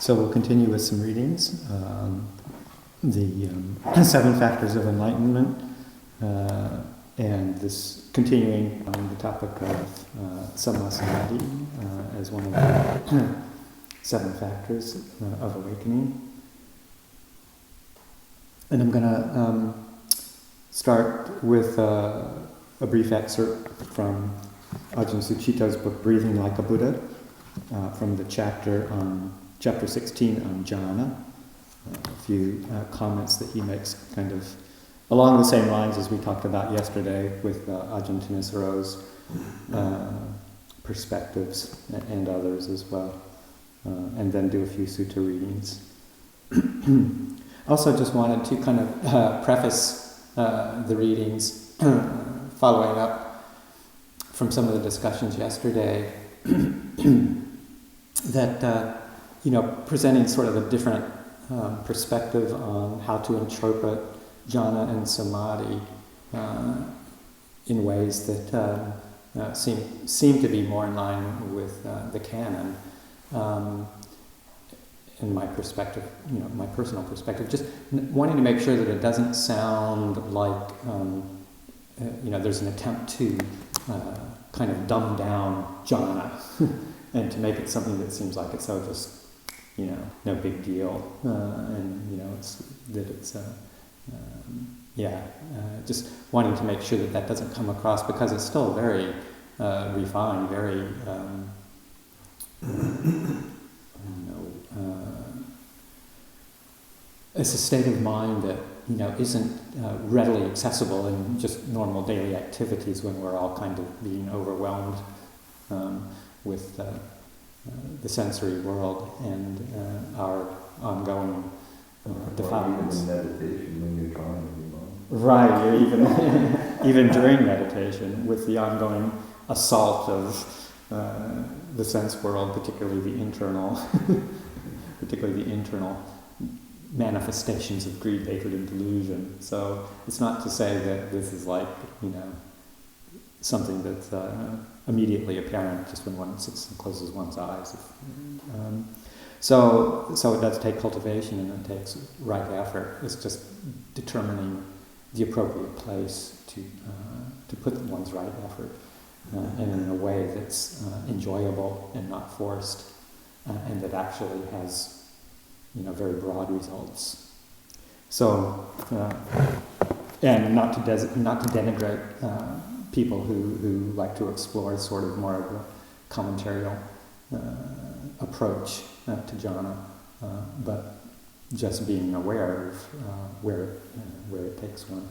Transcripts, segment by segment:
So we'll continue with some readings. The 7 factors of enlightenment, and this continuing on the topic of samadhi as one of the 7 factors of awakening. And I'm going to start with a brief excerpt from Ajahn Sucitto's book, Breathing Like a Buddha, from the chapter 16 on jhana. A few comments that he makes kind of along the same lines as we talked about yesterday with Ajahn Thanissaro's perspectives and others as well. And then do a few sutta readings. Also just wanted to kind of preface the readings following up from some of the discussions yesterday that, presenting sort of a different perspective on how to interpret jhana and samadhi in ways that seem to be more in line with the canon. In my perspective, my personal perspective, just wanting to make sure that it doesn't sound like, there's an attempt to kind of dumb down jhana and to make it something that seems like it's so just, no big deal, just wanting to make sure that that doesn't come across, because it's still very refined, very it's a state of mind that isn't readily accessible in just normal daily activities when we're all kind of being overwhelmed with the sensory world and our ongoing defilements. Even meditation, when you're trying to be mindful. Right, or even during meditation, with the ongoing assault of the sense world, particularly the internal manifestations of greed, hatred, and delusion. So it's not to say that this is like, something that's immediately apparent just when one sits and closes one's eyes. So it does take cultivation, and it takes right effort. It's just determining the appropriate place to put one's right effort, and in a way that's enjoyable and not forced, and that actually has very broad results. So, and not to denigrate people who like to explore sort of more of a commentarial approach to jhana, but just being aware of where it takes one.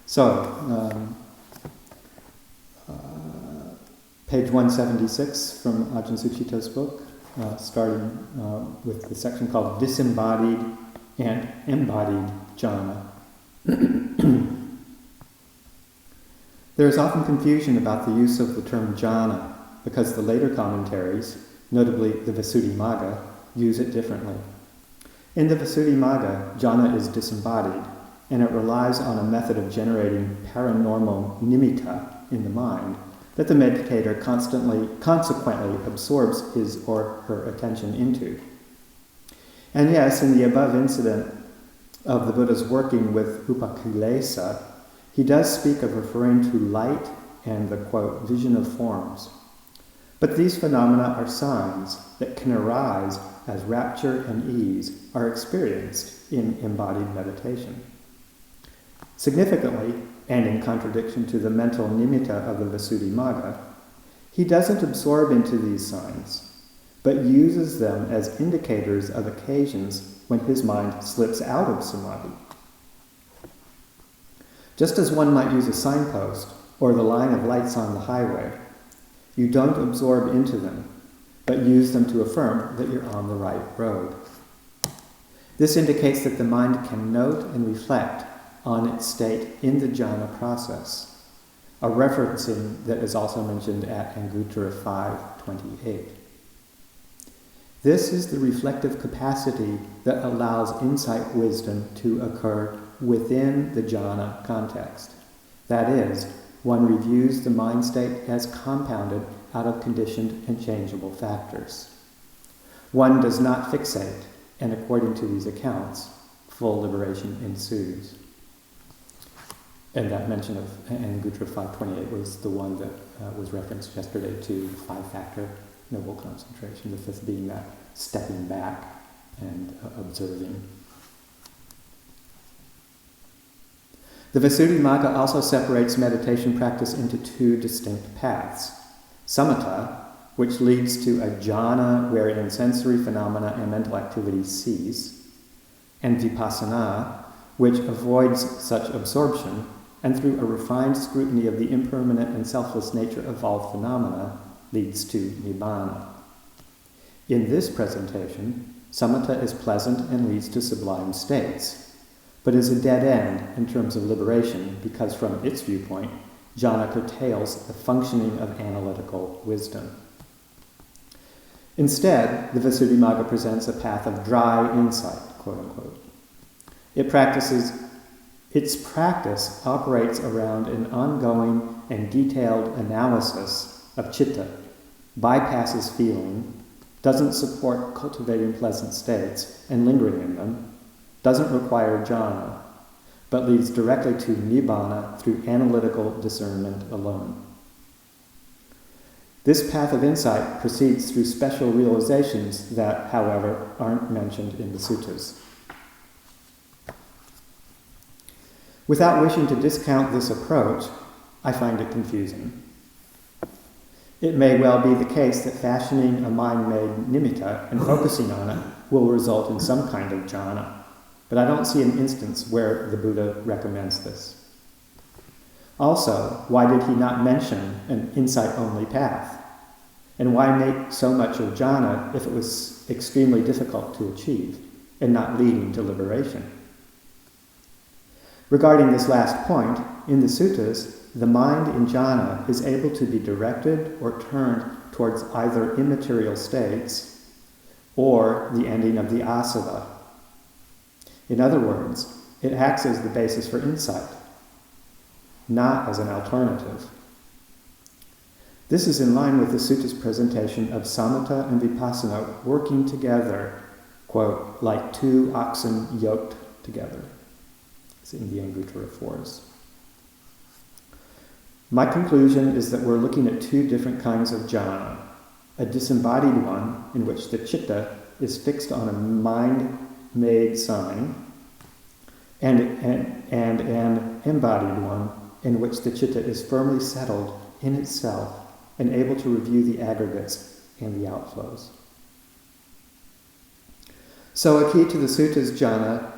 So. Page 176 from Ajahn Sucitto's book, starting with the section called Disembodied and Embodied Jhana. There is often confusion about the use of the term jhana, because the later commentaries, notably the Visuddhimagga, use it differently. In the Visuddhimagga, jhana is disembodied, and it relies on a method of generating paranormal nimitta in the mind that the meditator consequently absorbs his or her attention into. And yes, in the above incident of the Buddha's working with upakilesa, he does speak of referring to light and the, quote, vision of forms. But these phenomena are signs that can arise as rapture and ease are experienced in embodied meditation. Significantly, and in contradiction to the mental nimitta of the Visuddhimagga, he doesn't absorb into these signs, but uses them as indicators of occasions when his mind slips out of samadhi. Just as one might use a signpost or the line of lights on the highway, you don't absorb into them, but use them to affirm that you're on the right road. This indicates that the mind can note and reflect on its state in the jhana process, a referencing that is also mentioned at Anguttara 5:28. This is the reflective capacity that allows insight wisdom to occur within the jhana context. That is, one reviews the mind state as compounded out of conditioned and changeable factors. One does not fixate, and according to these accounts, full liberation ensues. And that mention of Anguttara 528 was the one that was referenced yesterday to the five-factor noble concentration, the fifth being that stepping back and observing. The Visuddhimagga also separates meditation practice into two distinct paths. Samatha, which leads to a jhana wherein sensory phenomena and mental activities cease, and vipassana, which avoids such absorption and through a refined scrutiny of the impermanent and selfless nature of all phenomena leads to nibbana. In this presentation, samatha is pleasant and leads to sublime states, but is a dead end in terms of liberation because from its viewpoint, jhana curtails the functioning of analytical wisdom. Instead, the Visuddhimagga presents a path of dry insight, quote unquote. Its practice operates around an ongoing and detailed analysis of citta, bypasses feeling, doesn't support cultivating pleasant states and lingering in them, doesn't require jhana, but leads directly to nibbana through analytical discernment alone. This path of insight proceeds through special realizations that, however, aren't mentioned in the suttas. Without wishing to discount this approach, I find it confusing. It may well be the case that fashioning a mind-made nimitta and focusing on it will result in some kind of jhana, but I don't see an instance where the Buddha recommends this. Also, why did he not mention an insight-only path? And why make so much of jhana if it was extremely difficult to achieve and not leading to liberation? Regarding this last point, in the suttas, the mind in jhana is able to be directed or turned towards either immaterial states or the ending of the asava. In other words, it acts as the basis for insight, not as an alternative. This is in line with the sutta's presentation of samatha and vipassana working together, quote, like two oxen yoked together. It's in the Anguttara 4s. My conclusion is that we're looking at two different kinds of jhana, a disembodied one in which the citta is fixed on a mind-made sign, and an embodied one in which the citta is firmly settled in itself and able to review the aggregates and the outflows. So a key to the sutta's jhana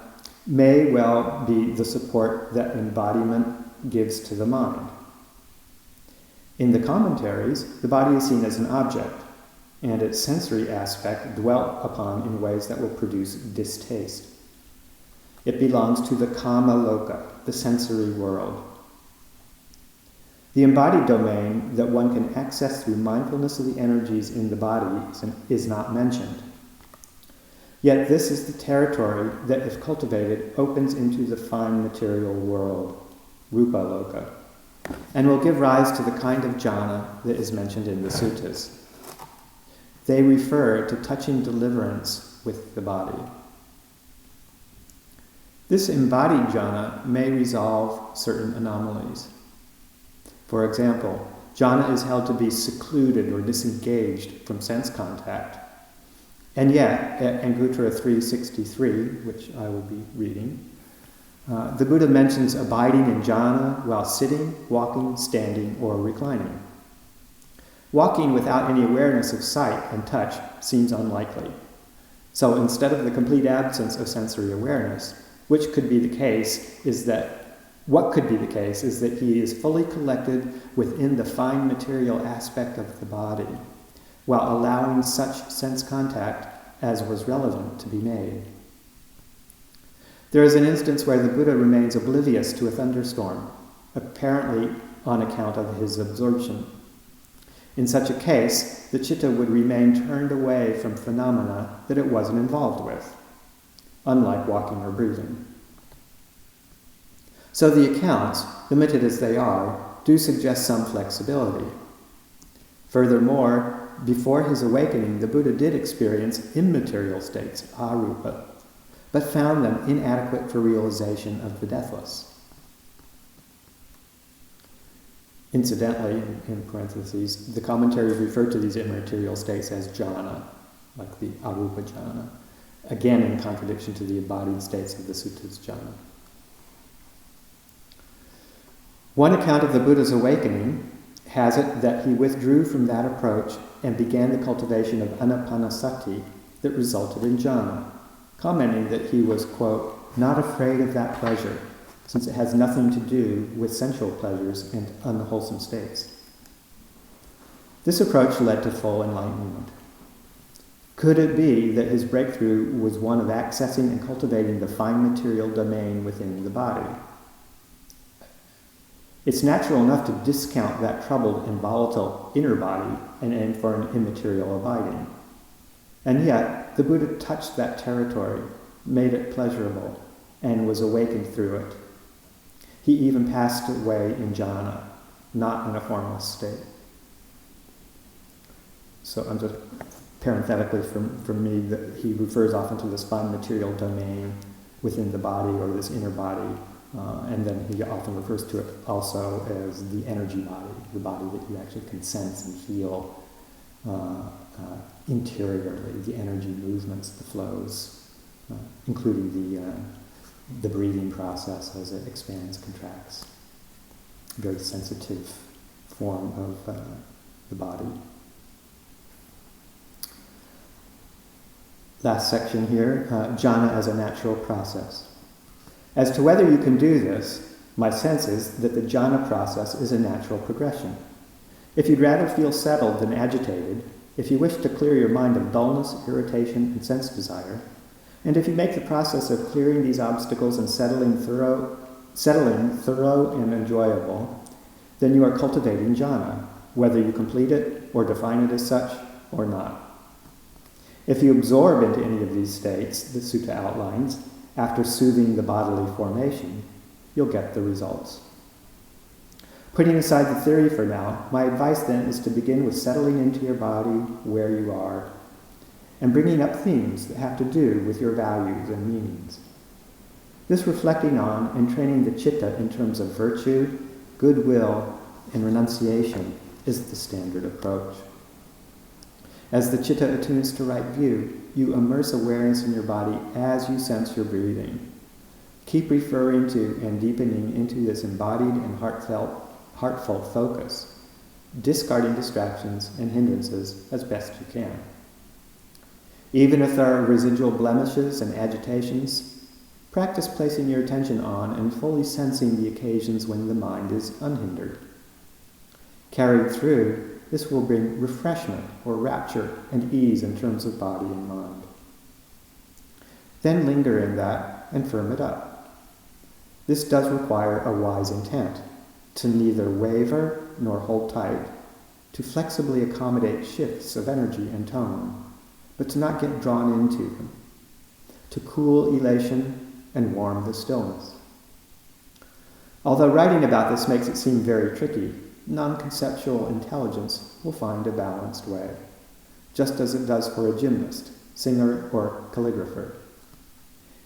may well be the support that embodiment gives to the mind. In the commentaries, the body is seen as an object, and its sensory aspect dwelt upon in ways that will produce distaste. It belongs to the kama loka, the sensory world. The embodied domain that one can access through mindfulness of the energies in the body is not mentioned. Yet this is the territory that, if cultivated, opens into the fine material world, rupa loka, and will give rise to the kind of jhana that is mentioned in the suttas. They refer to touching deliverance with the body. This embodied jhana may resolve certain anomalies. For example, jhana is held to be secluded or disengaged from sense contact. And yet, at Anguttara 363, which I will be reading, the Buddha mentions abiding in jhana while sitting, walking, standing, or reclining. Walking without any awareness of sight and touch seems unlikely. So instead of the complete absence of sensory awareness, what could be the case is that he is fully collected within the fine material aspect of the body, while allowing such sense contact as was relevant to be made. There is an instance where the Buddha remains oblivious to a thunderstorm, apparently on account of his absorption. In such a case, the citta would remain turned away from phenomena that it wasn't involved with, unlike walking or breathing. So the accounts, limited as they are, do suggest some flexibility. Furthermore, before his awakening, the Buddha did experience immaterial states, arupa, but found them inadequate for realization of the deathless. Incidentally, in parentheses, the commentaries refer to these immaterial states as jhana, like the arupa jhana, again in contradiction to the embodied states of the suttas jhana. One account of the Buddha's awakening has it that he withdrew from that approach and began the cultivation of anapanasati that resulted in jhana, commenting that he was, quote, not afraid of that pleasure, since it has nothing to do with sensual pleasures and unwholesome states. This approach led to full enlightenment. Could it be that his breakthrough was one of accessing and cultivating the fine material domain within the body? It's natural enough to discount that troubled and volatile inner body and aim for an immaterial abiding. And yet, the Buddha touched that territory, made it pleasurable, and was awakened through it. He even passed away in jhana, not in a formless state. So I'm just parenthetically from me that he refers often to this fine material domain within the body or this inner body, and then he often refers to it also as the energy body, the body that you actually can sense and feel interiorly, the energy movements, the flows, including the breathing process as it expands, contracts. A very sensitive form of the body. Last section here, jhana as a natural process. As to whether you can do this, my sense is that the jhana process is a natural progression. If you'd rather feel settled than agitated, if you wish to clear your mind of dullness, irritation, and sense desire, and if you make the process of clearing these obstacles and settling thorough and enjoyable, then you are cultivating jhana, whether you complete it or define it as such or not. If you absorb into any of these states, the sutta outlines, after soothing the bodily formation, you'll get the results. Putting aside the theory for now, my advice then is to begin with settling into your body where you are, and bringing up themes that have to do with your values and meanings. This reflecting on and training the citta in terms of virtue, goodwill, and renunciation is the standard approach. As the citta attunes to right view, you immerse awareness in your body as you sense your breathing. Keep referring to and deepening into this embodied and heartfelt focus, discarding distractions and hindrances as best you can. Even if there are residual blemishes and agitations, practice placing your attention on and fully sensing the occasions when the mind is unhindered. Carried through, this will bring refreshment or rapture and ease in terms of body and mind. Then linger in that and firm it up. This does require a wise intent, to neither waver nor hold tight, to flexibly accommodate shifts of energy and tone, but to not get drawn into them, to cool elation and warm the stillness. Although writing about this makes it seem very tricky, non-conceptual intelligence will find a balanced way, just as it does for a gymnast, singer, or calligrapher.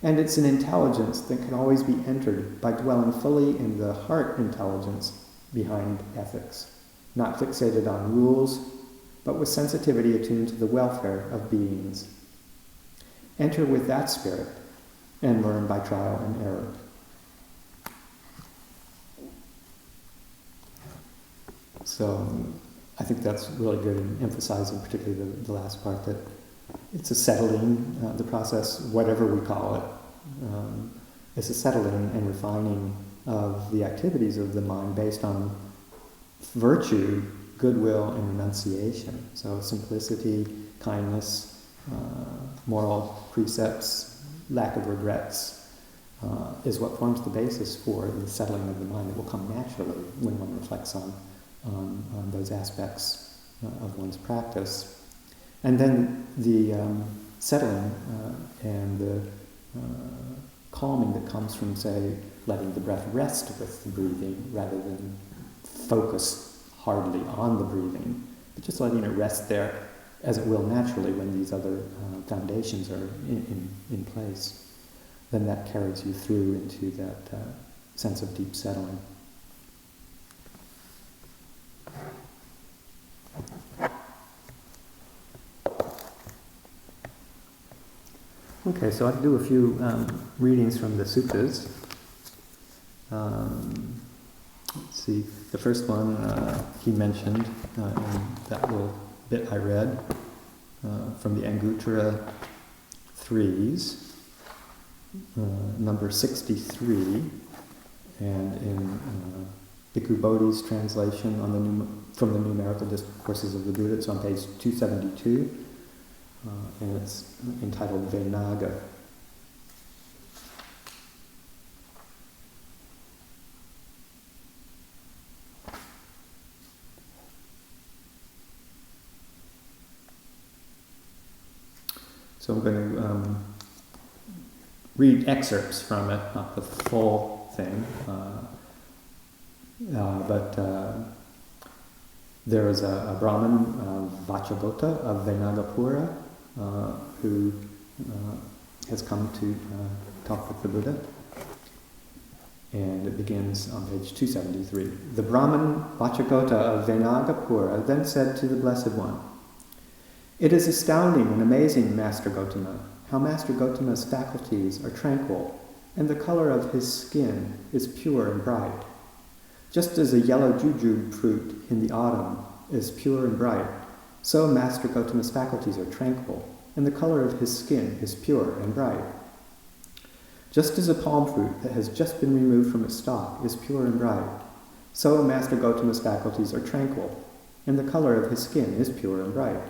And it's an intelligence that can always be entered by dwelling fully in the heart intelligence behind ethics, not fixated on rules, but with sensitivity attuned to the welfare of beings. Enter with that spirit and learn by trial and error. So I think that's really good in emphasizing particularly the last part, that it's a settling, the process, whatever we call it, it's a settling and refining of the activities of the mind based on virtue, goodwill, and renunciation. So simplicity, kindness, moral precepts, lack of regrets is what forms the basis for the settling of the mind that will come naturally when one reflects on those aspects of one's practice. And then the settling and the calming that comes from, say, letting the breath rest with the breathing rather than focus hardly on the breathing, but just letting it rest there as it will naturally when these other foundations are in place. Then that carries you through into that sense of deep settling. Okay, so I'll do a few readings from the suttas. Let's see, the first one he mentioned in that little bit I read from the Anguttara Threes, number 63, and in Bhikkhu Bodhi's translation on from the Numerical Discourses of the Buddha, it's on page 272, and it's entitled Venaga. So I'm going to read excerpts from it, not the full thing, but there is a Brahmin, Vachagota of Venagapura, who has come to talk with the Buddha. And it begins on page 273. The Brahmin Vachagota of Venagapura then said to the Blessed One, "It is astounding and amazing, Master Gotama, how Master Gotama's faculties are tranquil, and the color of his skin is pure and bright. Just as a yellow jujube fruit in the autumn is pure and bright, so Master Gotama's faculties are tranquil, and the color of his skin is pure and bright. Just as a palm fruit that has just been removed from its stalk is pure and bright, so Master Gotama's faculties are tranquil, and the color of his skin is pure and bright.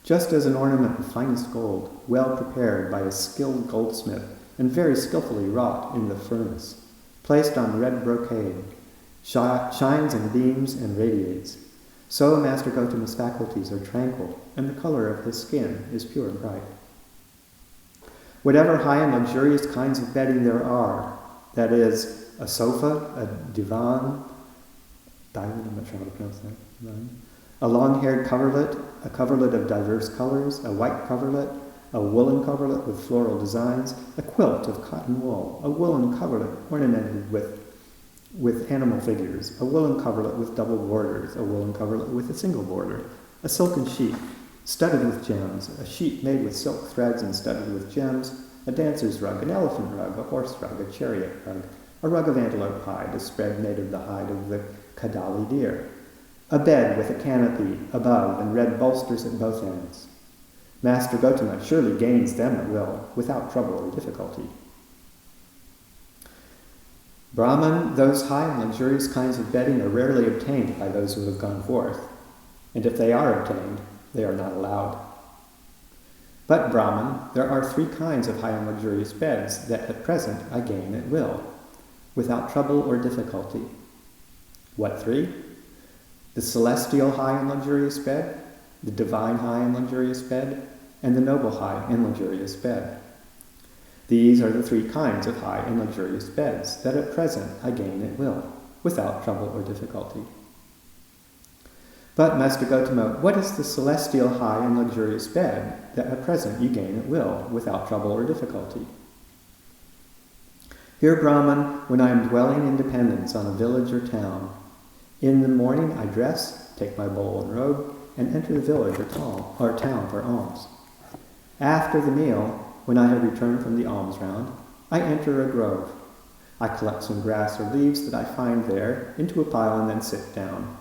Just as an ornament of finest gold, well prepared by a skilled goldsmith and very skillfully wrought in the furnace, placed on red brocade, shines and beams and radiates, so Master Gotama's faculties are tranquil, and the color of his skin is pure and bright. Whatever high and luxurious kinds of bedding there are, that is, a sofa, a divan, I'm not sure how to pronounce that, a long-haired coverlet, a coverlet of diverse colors, a white coverlet, a woolen coverlet with floral designs, a quilt of cotton wool, a woolen coverlet ornamented with animal figures, a woolen coverlet with double borders, a woolen coverlet with a single border, a silken sheet studded with gems, a sheet made with silk threads and studded with gems, a dancer's rug, an elephant rug, a horse rug, a chariot rug, a rug of antelope hide, a spread made of the hide of the Kadali deer, a bed with a canopy above and red bolsters at both ends. Master Gotama surely gains them at will, without trouble or difficulty. Brahman, those high and luxurious kinds of bedding are rarely obtained by those who have gone forth, and if they are obtained, they are not allowed. But Brahman, there are 3 kinds of high and luxurious beds that at present I gain at will, without trouble or difficulty. What 3? The celestial high and luxurious bed, the divine high and luxurious bed, and the noble high and luxurious bed. These are the 3 kinds of high and luxurious beds that at present I gain at will, without trouble or difficulty. But, Master Gotama, what is the celestial high and luxurious bed that at present you gain at will, without trouble or difficulty? Here, Brahman, when I am dwelling in dependence on a village or town, in the morning I dress, take my bowl and robe, and enter the village or town for alms. After the meal, when I have returned from the alms round, I enter a grove. I collect some grass or leaves that I find there into a pile and then sit down.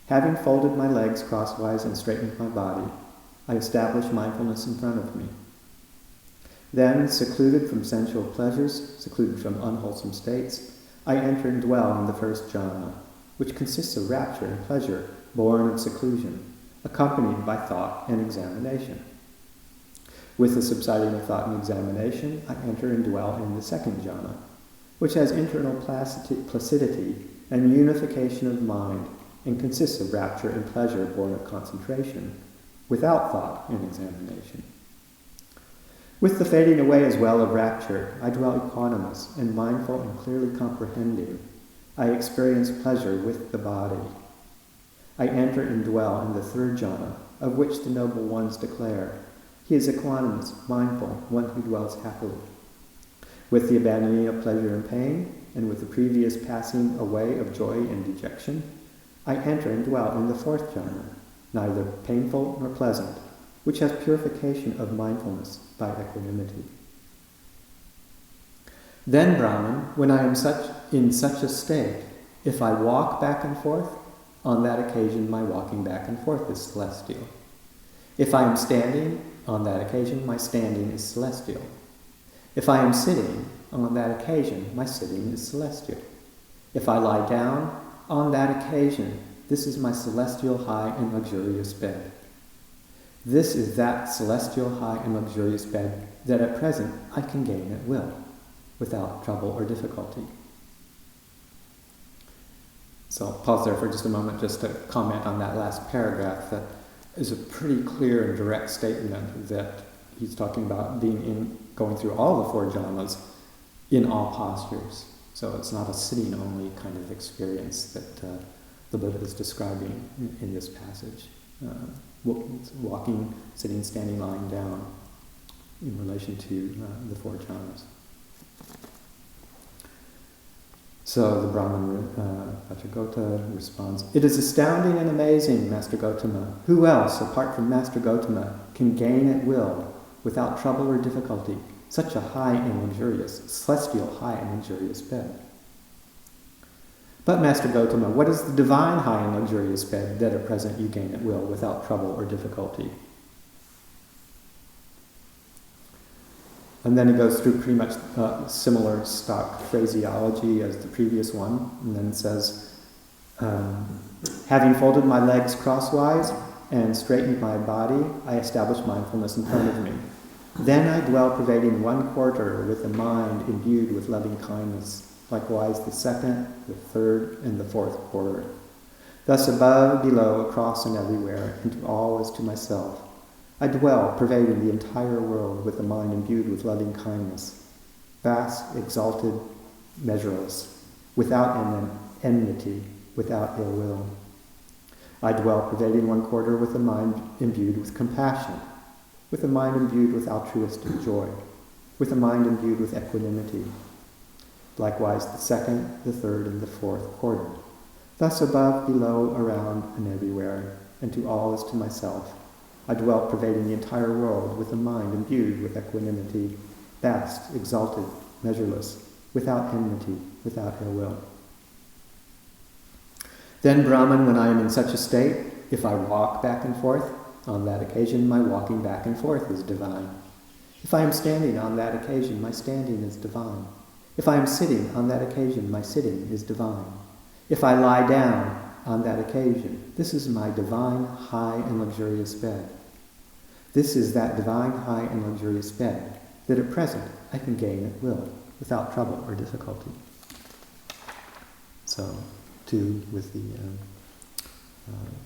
Having folded my legs crosswise and straightened my body, I establish mindfulness in front of me. Then, secluded from sensual pleasures, secluded from unwholesome states, I enter and dwell in the first jhana, which consists of rapture and pleasure born of seclusion, accompanied by thought and examination. With the subsiding of thought and examination, I enter and dwell in the second jhana, which has internal placidity and unification of mind, and consists of rapture and pleasure born of concentration, without thought and examination. With the fading away as well of rapture, I dwell equanimous and mindful and clearly comprehending, I experience pleasure with the body. I enter and dwell in the third jhana, of which the noble ones declare, he is equanimous, mindful, one who dwells happily. With the abandoning of pleasure and pain, and with the previous passing away of joy and dejection, I enter and dwell in the fourth jhana, neither painful nor pleasant, which has purification of mindfulness by equanimity. Then, Brahman, when I am in such a state, if I walk back and forth, on that occasion my walking back and forth is celestial. If I am standing, on that occasion my standing is celestial. If I am sitting, on that occasion my sitting is celestial. If I lie down, on that occasion this is my celestial high and luxurious bed. This is that celestial high and luxurious bed that at present I can gain at will, without trouble or difficulty. So I'll pause there for just a moment just to comment on that last paragraph. That is a pretty clear and direct statement that he's talking about going through all the four jhanas in all postures. So it's not a sitting only kind of experience that the Buddha is describing in this passage. Walking, sitting, standing, lying down in relation to the four jhanas. So the Brahman Vajragota responds, "It is astounding and amazing, Master Gotama. Who else, apart from Master Gotama, can gain at will, without trouble or difficulty, such a high and luxurious, celestial high and luxurious bed?" But Master Gotama, what is the divine high and luxurious bed that at present you gain at will, without trouble or difficulty? And then he goes through pretty much similar stock phraseology as the previous one, and then says, having folded my legs crosswise and straightened my body, I establish mindfulness in front of me. Then I dwell pervading one quarter with a mind imbued with loving kindness, likewise the second, the third, and the fourth quarter. Thus above, below, across, and everywhere, into all as to myself, I dwell, pervading the entire world with a mind imbued with loving kindness, vast, exalted, measureless, without enmity, without ill will. I dwell, pervading one quarter with a mind imbued with compassion, with a mind imbued with altruistic joy, with a mind imbued with equanimity. Likewise the second, the third, and the fourth quarter. Thus above, below, around, and everywhere, and to all as to myself, I dwell pervading the entire world with a mind imbued with equanimity, vast, exalted, measureless, without enmity, without ill will. Then, Brahman, when I am in such a state, if I walk back and forth, on that occasion my walking back and forth is divine. If I am standing on that occasion, my standing is divine. If I am sitting on that occasion, my sitting is divine. If I lie down on that occasion, this is my divine, high, and luxurious bed. This is that divine, high, and luxurious bed that at present I can gain at will, without trouble or difficulty. So, too, with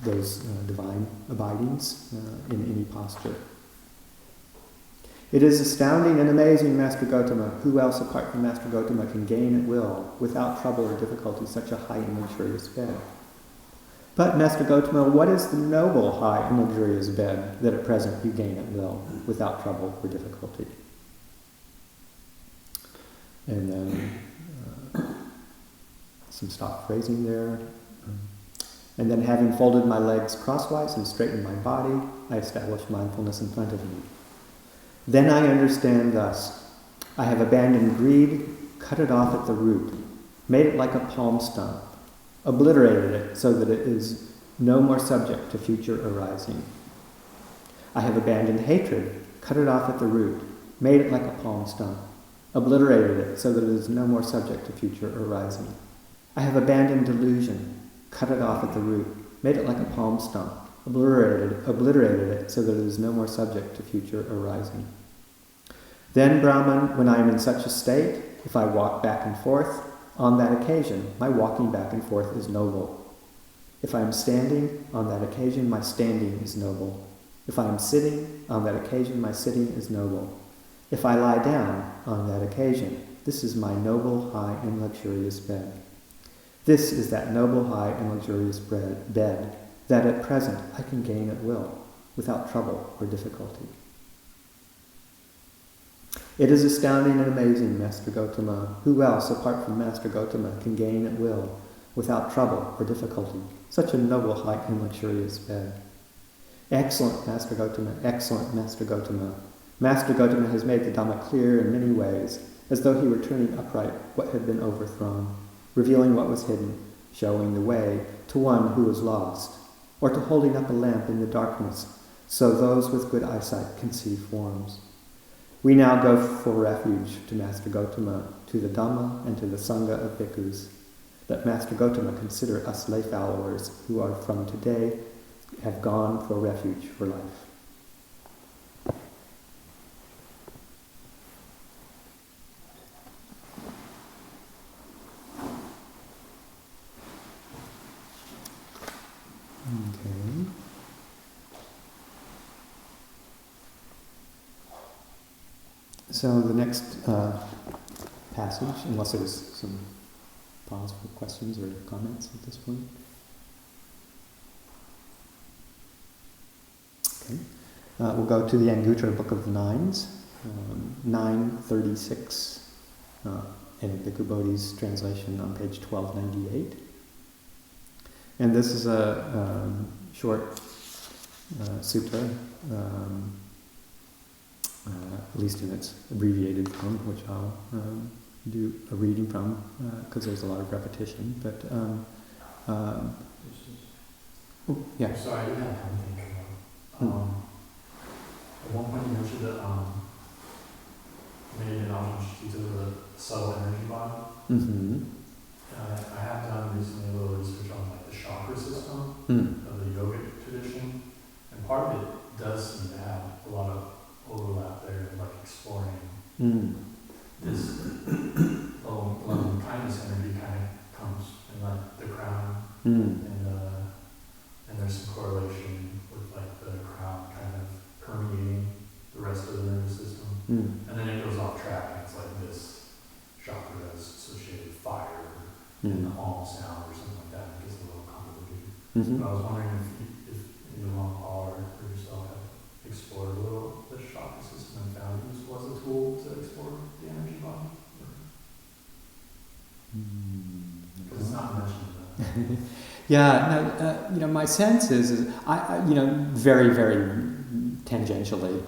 those divine abidings in any posture. It is astounding and amazing, Master Gotama. Who else apart from Master Gotama can gain at will, without trouble or difficulty, such a high and luxurious bed? But, Master Gotama, what is the noble, high, and luxurious bed that at present you gain at will, without trouble or difficulty? And then some stock phrasing there. And then, having folded my legs crosswise and straightened my body, I establish mindfulness in front of me. Then I understand thus: I have abandoned greed, cut it off at the root, made it like a palm stump, obliterated it so that it is no more subject to future arising. I have abandoned hatred, cut it off at the root, made it like a palm stump, obliterated it so that it is no more subject to future arising. I have abandoned delusion, cut it off at the root, made it like a palm stump, obliterated it so that it is no more subject to future arising. Then, Brahman, when I am in such a state, if I walk back and forth, on that occasion my walking back and forth is noble. If I am standing, on that occasion my standing is noble. If I am sitting, on that occasion my sitting is noble. If I lie down, on that occasion, this is my noble, high, and luxurious bed. This is that noble, high, and luxurious bed that at present I can gain at will, without trouble or difficulty. It is astounding and amazing, Master Gotama. Who else, apart from Master Gotama, can gain at will, without trouble or difficulty, such a noble, high, and luxurious bed? Excellent, Master Gotama, excellent, Master Gotama. Master Gotama has made the Dhamma clear in many ways, as though he were turning upright what had been overthrown, revealing what was hidden, showing the way to one who was lost, or to holding up a lamp in the darkness, so those with good eyesight can see forms. We now go for refuge to Master Gotama, to the Dhamma, and to the Sangha of bhikkhus. Let Master Gotama consider us lay followers who are from today have gone for refuge for life. Okay. So the next passage, unless there's some pause for questions or comments at this point. Okay. We'll go to the Anguttara Book of the Nines, 936, in Bhikkhu Bodhi's translation on page 1298. And this is a short sutta, at least in its abbreviated form, which I'll do a reading from, because there's a lot of repetition. But, yeah. Sorry, I didn't have time to think about. At one point you mentioned that maybe an option to the subtle energy body. Mm-hmm. I have done recently a little research on like the chakra system of the yogic tradition, and part of it does seem to have a lot of overlap there, like exploring this loving kindness energy kind of comes in like the crown, and there's some correlation with like the crown kind of permeating the rest of the nervous system, and then it goes off track, and it's like this chakra is associated with fire. And the all sound or something like that, it gets a little complicated. But I was wondering if you and Paul or yourself have explored a little the chakra system and found it was a tool to explore the energy body. Because it's not mentioned. Yeah, no, my sense is I, very, very tangentially,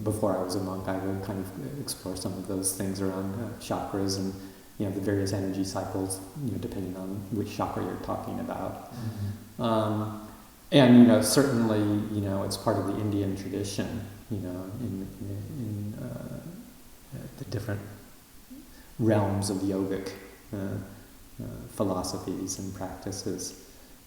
before I was a monk, I would kind of explore some of those things around chakras and the various energy cycles, depending on which chakra you're talking about. And, certainly, it's part of the Indian tradition, in the different realms of yogic philosophies and practices.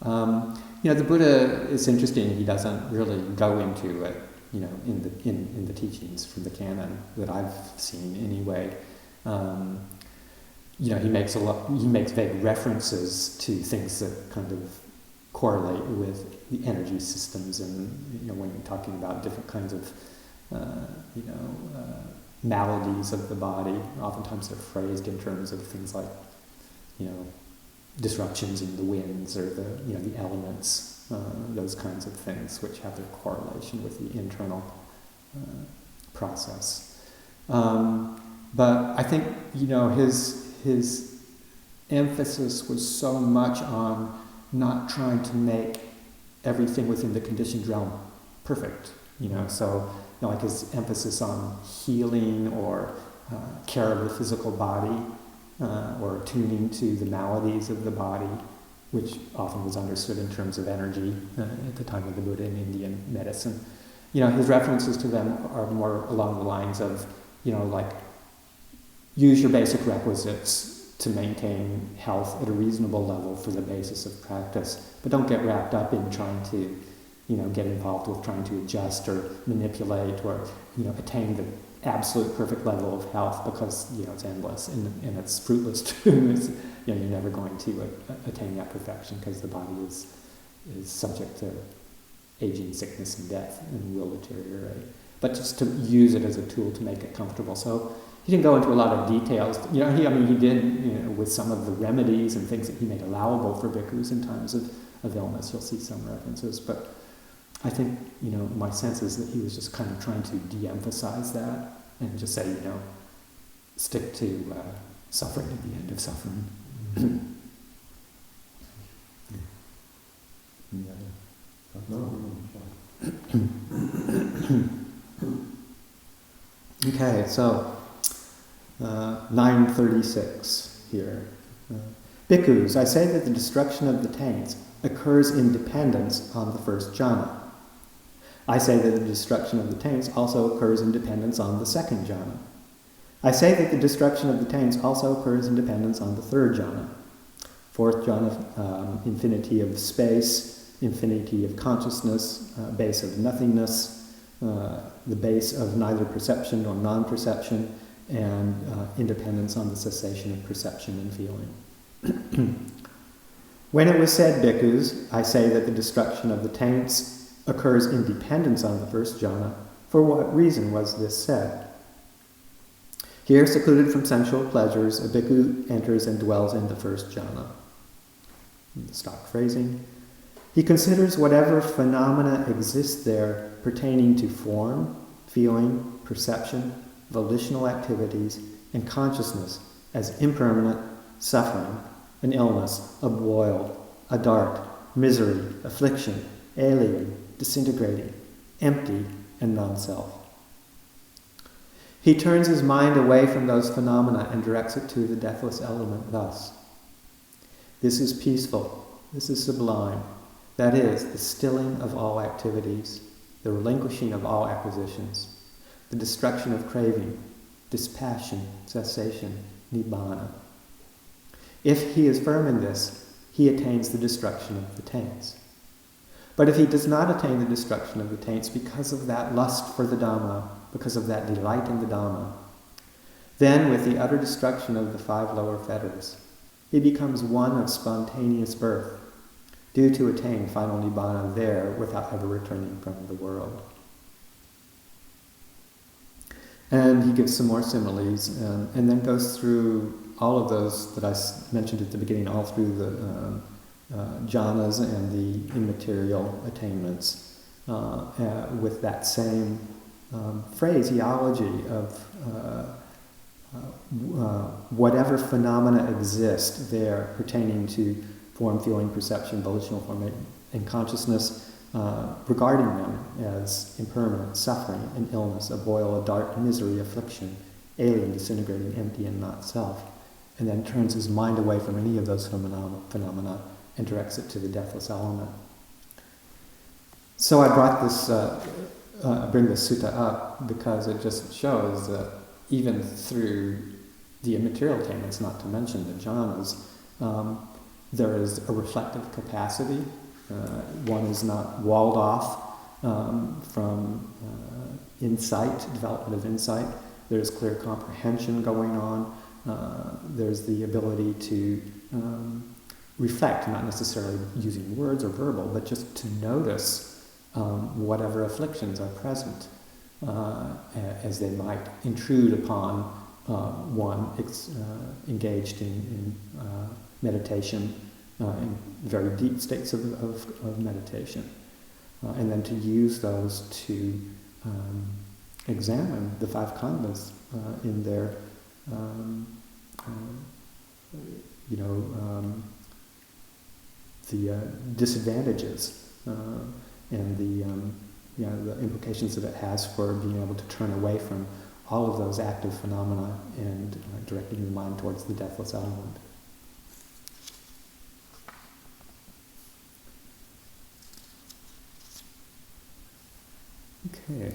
The Buddha is interesting. He doesn't really go into it, in the teachings from the canon that I've seen anyway. He makes vague references to things that kind of correlate with the energy systems, and when you're talking about different kinds of maladies of the body, oftentimes they're phrased in terms of things like disruptions in the winds or the elements, those kinds of things which have their correlation with the internal process. But I think his emphasis was so much on not trying to make everything within the conditioned realm perfect, so like his emphasis on healing or care of the physical body or tuning to the maladies of the body, which often was understood in terms of energy at the time of the Buddha in Indian medicine. His references to them are more along the lines of, like, use your basic requisites to maintain health at a reasonable level for the basis of practice, but don't get wrapped up in trying to, get involved with trying to adjust or manipulate or, attain the absolute perfect level of health, because, it's endless and it's fruitless too. You're never going to attain that perfection, because the body is subject to aging, sickness, and death, and will deteriorate. But just to use it as a tool to make it comfortable. So, he didn't go into a lot of details. He did, with some of the remedies and things that he made allowable for bhikkhus in times of illness. You'll see some references, but I think, my sense is that he was just kind of trying to de-emphasize that and just say, stick to suffering at the end of suffering. Okay, so 936 here. Bhikkhus, I say that the destruction of the taints occurs in dependence on the first jhana. I say that the destruction of the taints also occurs in dependence on the second jhana. I say that the destruction of the taints also occurs in dependence on the third jhana. Fourth jhana, infinity of space, infinity of consciousness, base of nothingness, the base of neither perception nor non-perception, and independence on the cessation of perception and feeling. When it was said, bhikkhus, I say that the destruction of the taints occurs in dependence on the first jhana, for what reason was this said? Here, secluded from sensual pleasures, a bhikkhu enters and dwells in the first jhana. The stock phrasing. He considers whatever phenomena exist there pertaining to form, feeling, perception, volitional activities, and consciousness as impermanent, suffering, an illness, a boil, a dart, misery, affliction, alien, disintegrating, empty, and non-self. He turns his mind away from those phenomena and directs it to the deathless element thus. This is peaceful, this is sublime, that is, the stilling of all activities, the relinquishing of all acquisitions, the destruction of craving, dispassion, cessation, nibbana. If he is firm in this, he attains the destruction of the taints. But if he does not attain the destruction of the taints because of that lust for the Dhamma, because of that delight in the Dhamma, then with the utter destruction of the 5 lower fetters, he becomes one of spontaneous birth, due to attain final nibbana there without ever returning from the world. And he gives some more similes, and then goes through all of those that I mentioned at the beginning, all through the jhanas and the immaterial attainments, with that same phraseology of whatever phenomena exist there pertaining to form, feeling, perception, volitional form, and consciousness, regarding them as impermanent, suffering, an illness, a boil, a dart, misery, affliction, alien, disintegrating, empty, and not self, and then turns his mind away from any of those phenomena and directs it to the deathless element. So I brought this, bring this sutta up because it just shows that even through the immaterial attainments, not to mention the jhanas, there is a reflective capacity. One is not walled off from insight, development of insight. There's clear comprehension going on. There's the ability to reflect, not necessarily using words or verbal, but just to notice whatever afflictions are present as they might intrude upon one engaged in meditation, in very deep states of meditation, and then to use those to examine the 5 khandhas in their the disadvantages and the implications that it has for being able to turn away from all of those active phenomena and directing the mind towards the deathless element. Okay.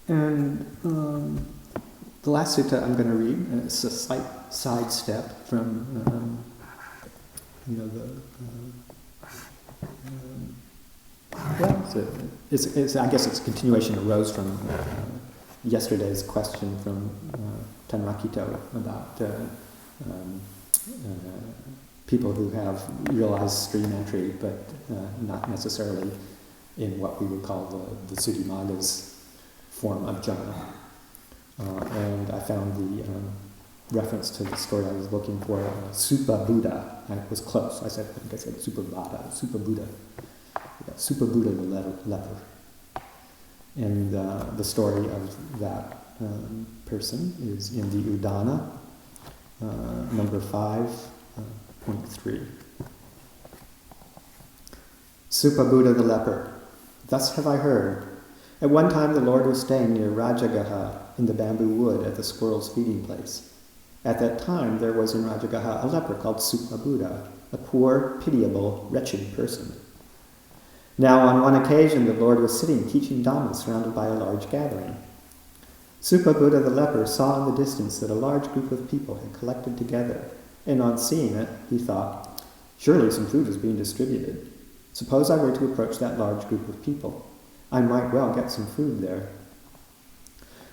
And the last sutta I'm going to read, it's a slight sidestep from I guess it's a continuation arose from yesterday's question from Tanrakito about people who have realized stream entry but not necessarily in what we would call the Visuddhimagga's form of jhana. And I found the reference to the story I was looking for, Super Buddha. I was close. I think I said Super Buddha. Super Buddha. Yeah, Super Buddha the leper. And the story of that person is in the Udana, number 5.3. Super Buddha the leper. Thus have I heard. At one time the Lord was staying near Rajagaha in the bamboo wood at the squirrel's feeding place. At that time there was in Rajagaha a leper called Super Buddha, a poor, pitiable, wretched person. Now on one occasion the Lord was sitting teaching Dhamma surrounded by a large gathering. Super Buddha the leper saw in the distance that a large group of people had collected together, and on seeing it, he thought, surely some food is being distributed. Suppose I were to approach that large group of people. I might well get some food there.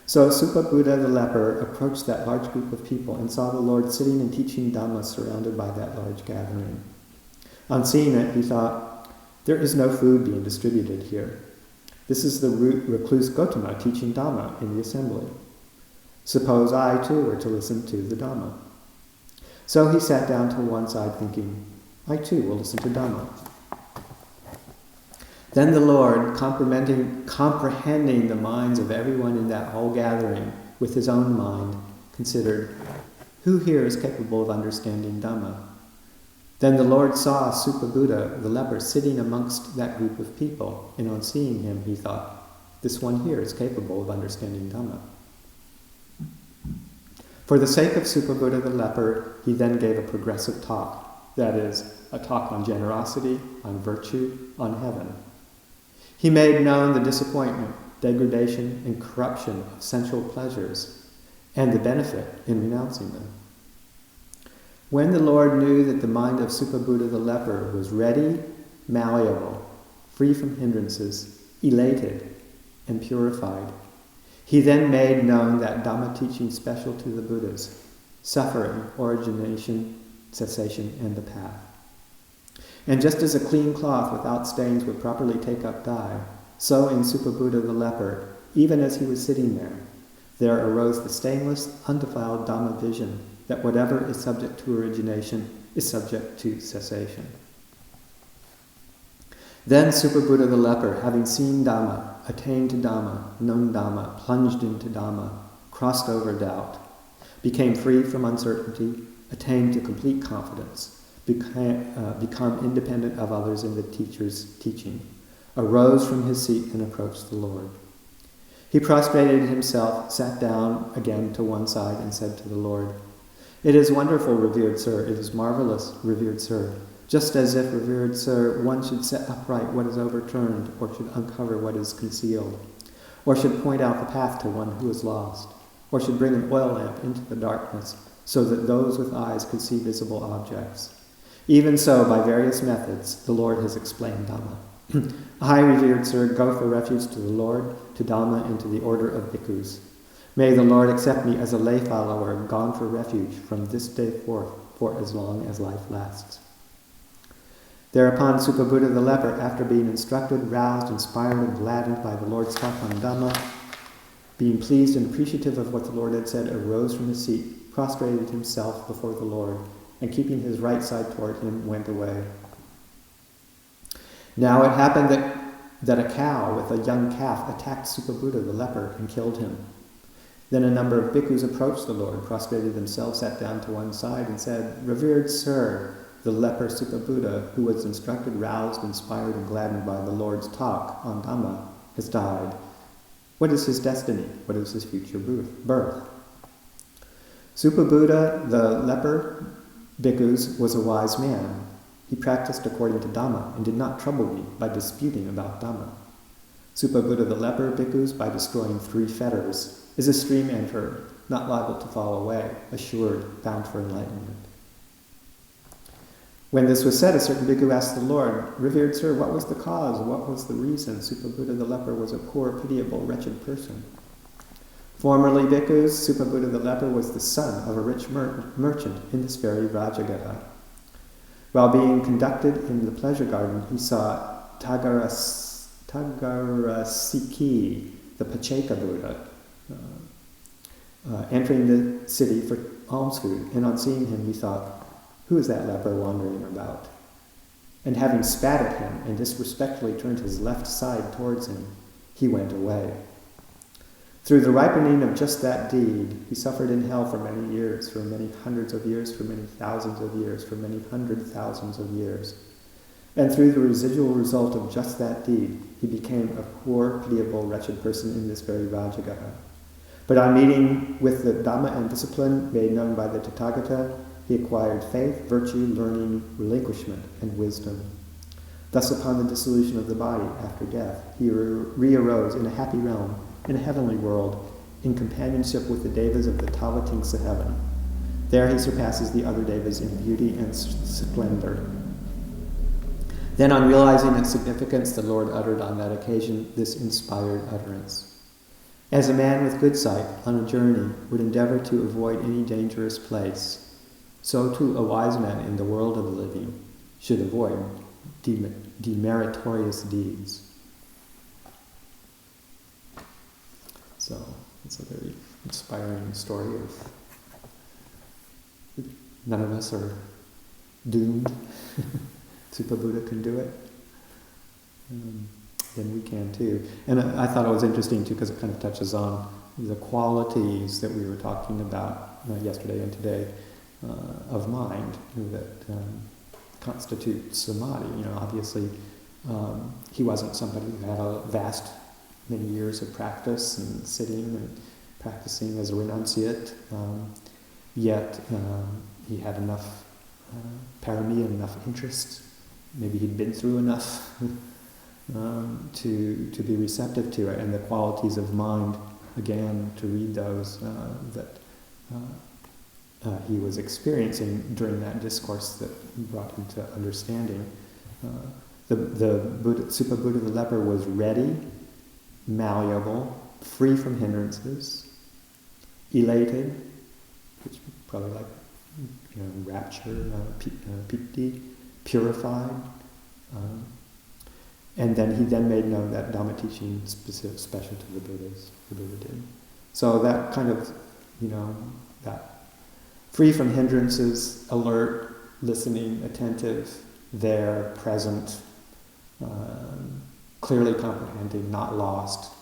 So Super Buddha the leper approached that large group of people and saw the Lord sitting and teaching Dhamma surrounded by that large gathering. On seeing it, he thought, there is no food being distributed here. This is the recluse Gautama teaching Dhamma in the assembly. Suppose I too were to listen to the Dhamma. So he sat down to one side thinking, I too will listen to Dhamma. Then the Lord, comprehending the minds of everyone in that whole gathering with his own mind, considered, who here is capable of understanding Dhamma? Then the Lord saw Super Buddha, the leper, sitting amongst that group of people, and on seeing him he thought, this one here is capable of understanding Dhamma. For the sake of Super Buddha the leper, he then gave a progressive talk, that is, a talk on generosity, on virtue, on heaven. He made known the disappointment, degradation, and corruption of sensual pleasures, and the benefit in renouncing them. When the Lord knew that the mind of Super Buddha the leper was ready, malleable, free from hindrances, elated, and purified, he then made known that Dhamma teaching special to the Buddhas, suffering, origination, cessation, and the path. And just as a clean cloth without stains would properly take up dye, so in Super Buddha the leper, even as he was sitting there arose the stainless, undefiled Dhamma vision that whatever is subject to origination is subject to cessation. Then Super Buddha the leper, having seen Dhamma, attained to Dhamma, known Dhamma, plunged into Dhamma, crossed over doubt, became free from uncertainty, attained to complete confidence, become independent of others in the teacher's teaching, arose from his seat and approached the Lord. He prostrated himself, sat down again to one side and said to the Lord, it is wonderful, revered sir, it is marvelous, revered sir, just as if, revered sir, one should set upright what is overturned, or should uncover what is concealed, or should point out the path to one who is lost, or should bring an oil lamp into the darkness, so that those with eyes could see visible objects. Even so, by various methods, the Lord has explained Dhamma. I, revered sir, go for refuge to the Lord, to Dhamma, and to the order of bhikkhus. May the Lord accept me as a lay follower, gone for refuge from this day forth, for as long as life lasts. Thereupon Super Buddha the leper, after being instructed, roused, inspired, and gladdened by the Lord's talk on Dhamma, being pleased and appreciative of what the Lord had said, arose from his seat, prostrated himself before the Lord, and keeping his right side toward him, went away. Now it happened that a cow with a young calf attacked Super Buddha the leper and killed him. Then a number of bhikkhus approached the Lord, prostrated themselves, sat down to one side, and said, revered sir, the leper Super Buddha, who was instructed, roused, inspired, and gladdened by the Lord's talk on Dhamma, has died. What is his destiny? What is his future birth? Super Buddha the leper, bhikkhus, was a wise man. He practiced according to Dhamma and did not trouble me by disputing about Dhamma. Super Buddha the leper, bhikkhus, by destroying 3 fetters, is a stream enterer, not liable to fall away, assured, bound for enlightenment. When this was said, a certain bhikkhu asked the Lord, revered sir, what was the cause? What was the reason Super Buddha the leper was a poor, pitiable, wretched person? Formerly, bhikkhus, Super Buddha the leper was the son of a rich merchant in this very Rajagaha. While being conducted in the pleasure garden, he saw Tagaras Tagarasiki, the Pacheka Buddha, entering the city for alms food. And on seeing him, he thought, "Who is that leper wandering about?" And having spat at him and disrespectfully turned his left side towards him, he went away. Through the ripening of just that deed, he suffered in hell for many years, for many hundreds of years, for many thousands of years, for many 100,000s of years. And through the residual result of just that deed, he became a poor, pitiable, wretched person in this very Rajagaha. But on meeting with the Dhamma and discipline made known by the Tathagata, he acquired faith, virtue, learning, relinquishment, and wisdom. Thus, upon the dissolution of the body after death, he re-arose in a happy realm, in a heavenly world, in companionship with the devas of the Tavatimsa heaven. There he surpasses the other devas in beauty and splendor. Then, on realizing its significance, the Lord uttered on that occasion this inspired utterance. As a man with good sight on a journey would endeavor to avoid any dangerous place, so too a wise man in the world of the living should avoid demeritorious deeds. So it's a very inspiring story of none of us are doomed. Super Buddha can do it. Then we can too. And I thought it was interesting too because it kind of touches on the qualities that we were talking about yesterday and today of mind that constitute samadhi. Obviously he wasn't somebody who had a vast many years of practice and sitting and practicing as a renunciate, yet he had enough parami and enough interest. Maybe he'd been through enough to be receptive to it, and the qualities of mind, again, to read those that he was experiencing during that discourse that brought him to understanding. The Buddha, Super Buddha the leper was ready, malleable, free from hindrances, elated, which probably like rapture, piti, purified, and then he made known that Dhamma teaching special to the Buddhas. The Buddha did. So that kind of, that free from hindrances, alert, listening, attentive, there, present, clearly comprehending, not lost,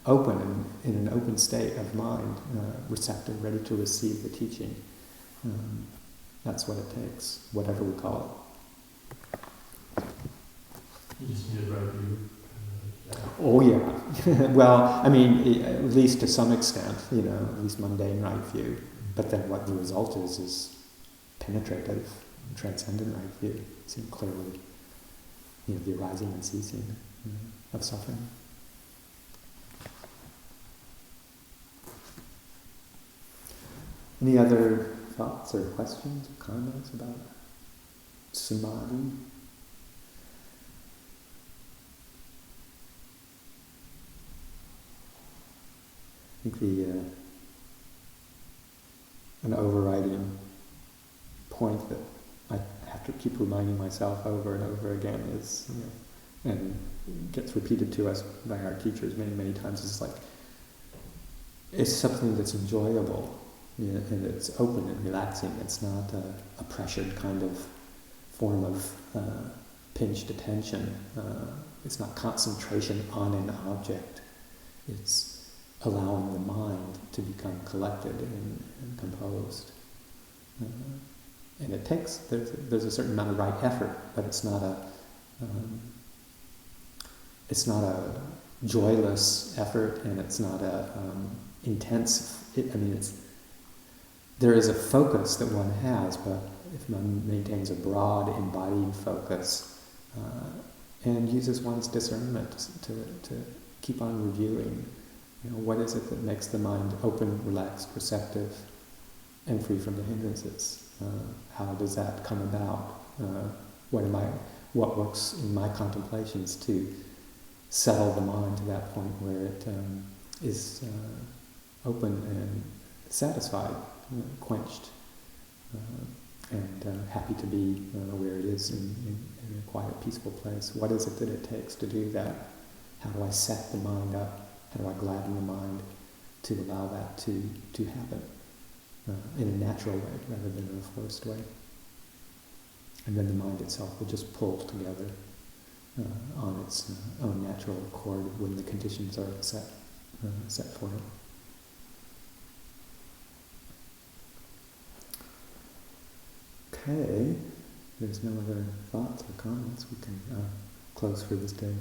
open, in an open state of mind, receptive, ready to receive the teaching. That's what it takes, whatever we call it. You just need a right view. Oh yeah. Well, I mean, at least to some extent, at least mundane right view. But then what the result is penetrative, transcendent right view. Seeing clearly, the arising and ceasing of suffering. Any other thoughts or questions or comments about samadhi? I think an overriding point that I have to keep reminding myself over and over again is, and gets repeated to us by our teachers many, many times, is like, it's something that's enjoyable, and it's open and relaxing. It's not a pressured kind of form of pinched attention. It's not concentration on an object. It's allowing the mind to become collected and composed. And it takes, there's a certain amount of right effort, but it's not a joyless effort, and it's not a intense, there is a focus that one has, but if one maintains a broad, embodied focus, and uses one's discernment to keep on reviewing, what is it that makes the mind open, relaxed, receptive, and free from the hindrances? How does that come about? What works in my contemplations to settle the mind to that point where it is open and satisfied, quenched? and happy to be where it is in a quiet, peaceful place. What is it that it takes to do that? How do I set the mind up? How do I gladden the mind to allow that to happen in a natural way rather than in a forced way? And then the mind itself will just pull together on its own natural accord when the conditions are set for it. Okay, if there's no other thoughts or comments, we can close for this day.